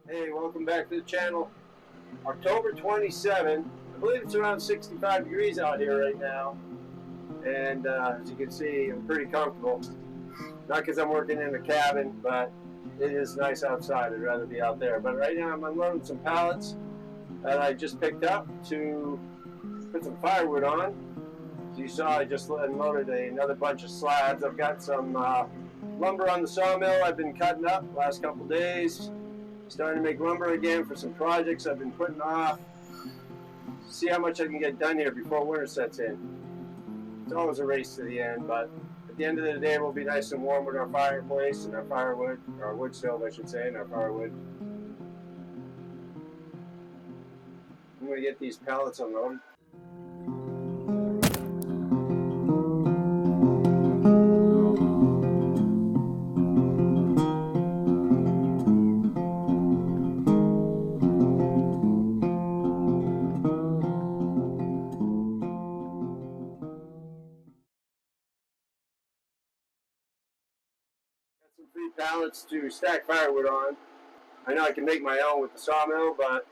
Hey, welcome back to the channel. October 27, I believe it's around 65 degrees out here right now. And as you can see, I'm pretty comfortable. Not because I'm working in the cabin, but it is nice outside. I'd rather be out there. But right now I'm unloading some pallets that I just picked up to put some firewood on. As you saw, I just unloaded another bunch of slabs. I've got some lumber on the sawmill I've been cutting up the last couple days. Starting to make lumber again for some projects I've been putting off. See how much I can get done here before winter sets in. It's always a race to the end, but at the end of the day we'll be nice and warm with our fireplace and our firewood, or our wood stove I should say, and our firewood. I'm going to get these pallets unloaded. Some 3 pallets to stack firewood on. I know I can make my own with the sawmill, but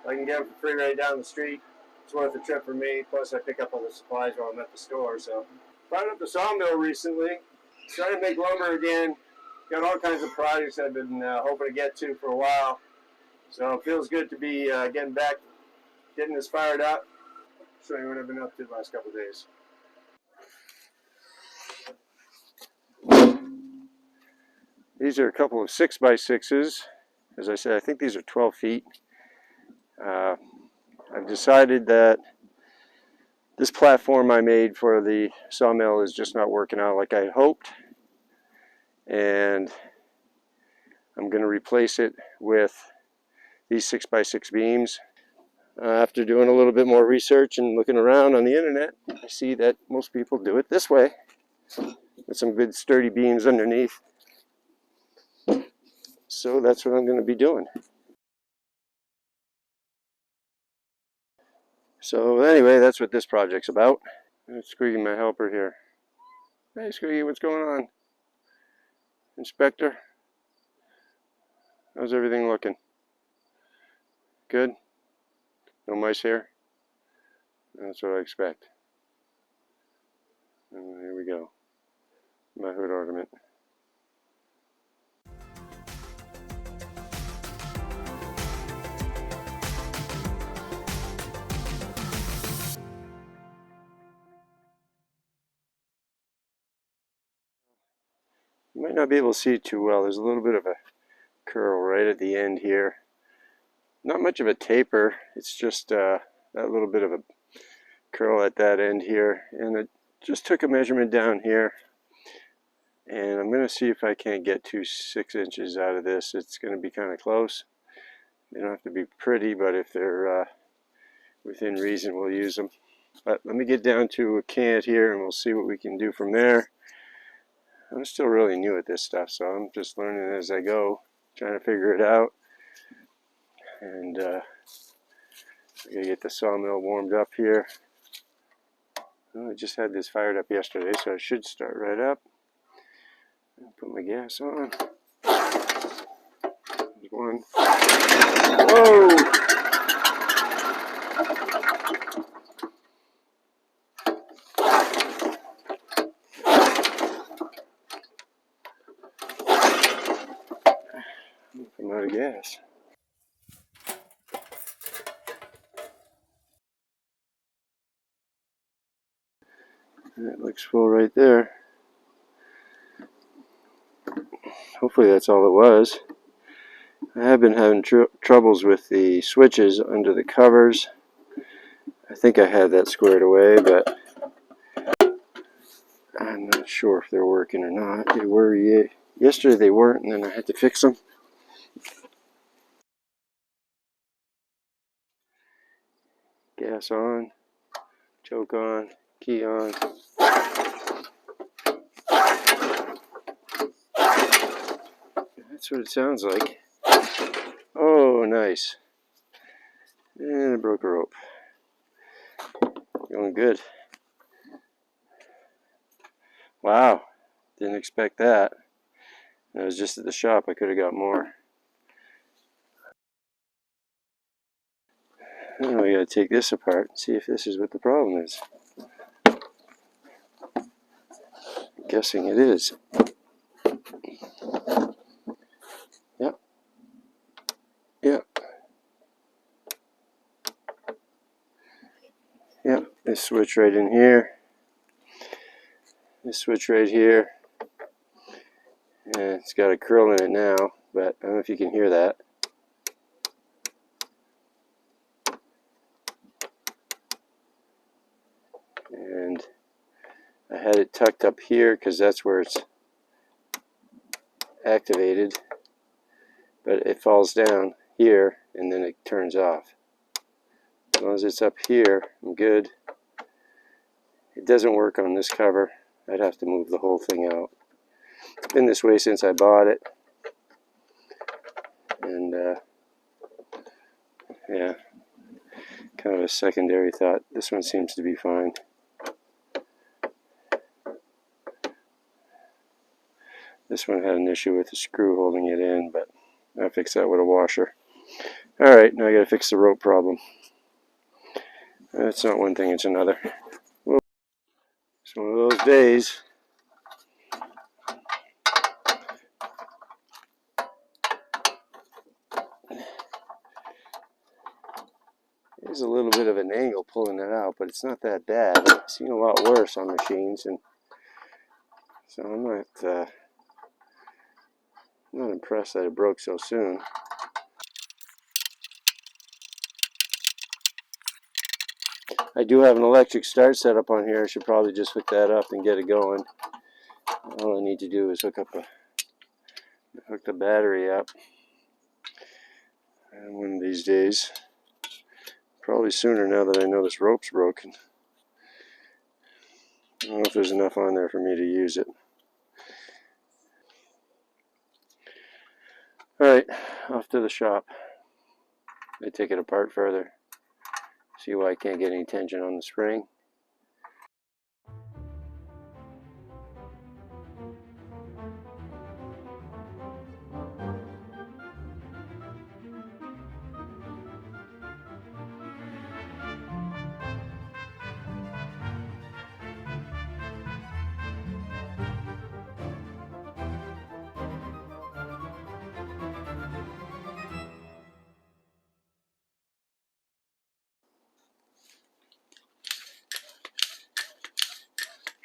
I can get them for free right down the street. It's worth a trip for me. Plus, I pick up all the supplies while I'm at the store. So, fired up the sawmill recently. Started to make lumber again. Got all kinds of projects I've been hoping to get to for a while. So it feels good to be getting back, getting this fired up. Show you what I've been up to the last couple of days. These are a couple of 6x6s. As I said, I think these are 12 feet. I've decided that this platform I made for the sawmill is just not working out like I hoped. And I'm going to replace it with these 6x6 beams. After doing a little bit more research and looking around on the internet, I see that most people do it this way, with some good sturdy beams underneath. So that's what I'm going to be doing. So anyway, that's what this project's about. It's Squeaky, my helper here. Hey Squeaky, what's going on? Inspector? How's everything looking? Good? No mice here? That's what I expect. And here we go. My hood ornament. You might not be able to see it too well. There's a little bit of a curl right at the end here. Not much of a taper. It's just that little bit of a curl at that end here. And I just took a measurement down here. And I'm going to see if I can't get 6 inches out of this. It's going to be kind of close. They don't have to be pretty, but if they're within reason, we'll use them. But let me get down to a cant here and we'll see what we can do from there. I'm still really new at this stuff, so I'm just learning as I go, trying to figure it out. And I gotta get the sawmill warmed up here. Well, I just had this fired up yesterday, so I should start right up. Put my gas on. There's one. Whoa! I'm out of gas. That looks full right there. Hopefully that's all it was. I have been having troubles with the switches under the covers. I think I had that squared away, but I'm not sure if they're working or not. They were yesterday, they weren't, and then I had to fix them. Gas on, choke on, key on. That's what it sounds like. Oh, nice. And I broke a rope. Going good. Wow, didn't expect that. I was just at the shop, I could have got more. Now we gotta take this apart and see if this is what the problem is. I'm guessing it is. Yep. Yep. Yep. This switch right in here. This switch right here. And it's got a curl in it now, but I don't know if you can hear that. And I had it tucked up here because that's where it's activated, but it falls down here and then it turns off. As long as it's up here, I'm good. It doesn't work on this cover. I'd have to move the whole thing out. It's been this way since I bought it, and yeah, kind of a secondary thought. This one seems to be fine. This one had an issue with the screw holding it in, but I'll fix that with a washer. Alright, now I gotta fix the rope problem. That's not one thing, it's another. Whoa. It's one of those days. There's a little bit of an angle pulling it out, but it's not that bad. I've seen a lot worse on machines, and so I'm not impressed that it broke so soon. I do have an electric start set up on here. I should probably just hook that up and get it going. All I need to do is hook the battery up. And one of these days, probably sooner now that I know this rope's broken. I don't know if there's enough on there for me to use it. Alright, off to the shop. I take it apart further. See why I can't get any tension on the spring.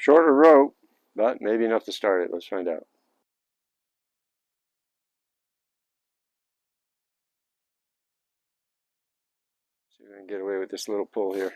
Shorter rope, but maybe enough to start it. Let's find out. See if I can get away with this little pull here.